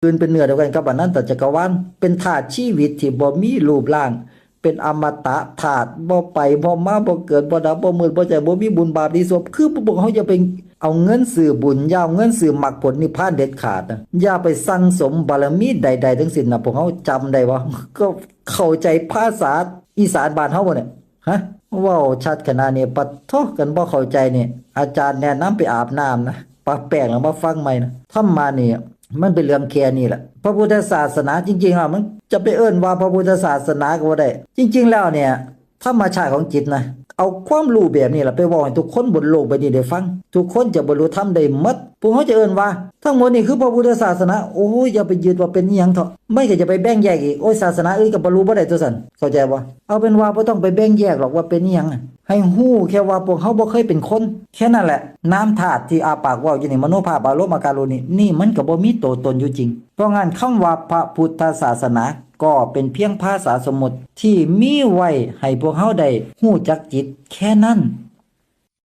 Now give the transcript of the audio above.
คืนเป็นเนื้อเดียวกันกับอนันตจักรวาลเป็นธาตุชีวิตที่บ่มีรูปร่างเป็นอมตะธาตุบ่ไปบ่มาบ่เกิดบ่ดับบ่มืดบ่ใจบ่มีบุญบาปดีชั่วคือพวกเขาอย่าไปเอาเงินซื้อบุญอย่าเอาเงินซื้อมรรคผลนิพพานเด็ดขาดนะอย่าไปสั่งสมบารมีใดๆทั้งสิ้นนะพวกเขาจำได้ว่าก็เข้าใจภาษาอีสานบ้านเฮาบ่เนี่ยฮะว้าวชัดขนาดนี้ปัดโทกันบ่เข้าใจนี่อาจารย์แนะนำไปอาบน้ำนะปะแป้งแล้วมาฟังใหม่นะทำมานี่มันเป็นเรื่องแค่นี้แหละพระพุทธศาสนาจริงๆอ่ะมันจะไปเอิ้นว่าพระพุทธศาสนาก็บ่ได้จริงๆแล้วเนี่ยธรรมชาติของจิตนะเอาความรู้แบบนี้แหละไปบอกให้ทุกคนบนโลกใบนี้ได้ฟังทุกคนจะบรรลุธรรมได้หมดพวกเขาจะเอิ้นว่าทั้งหมดนี่คือพระพุทธศาสนาโอ้ยอย่าไปยึดว่าเป็นอีหยังเถอะไม่ก็จะไปแบ่งแยกอีกโอ้ยศาสนาอื่นก็บรรลุบ่ได้ตัวซั่นเข้าใจบ่เอาเป็นว่าบ่ต้องไปแบ่งแยกหรอกว่าเป็นอีหยังให้ฮู้แค่ว่าพวกเขาบ่เคยเป็นคนแค่นั้นแหละน้ำธาตุที่อาปากเว้าอยู่นี่มโนภาพอารมณ์อาการนี่มันก็บ่มีตัวตนอยู่จริงเพราะงั้นคำว่าพระพุทธศาสนาก็เป็นเพียงภาษาสมมุติที่มีไว้ให้พวกเขาได้ฮู้จักจิตแค่นั้น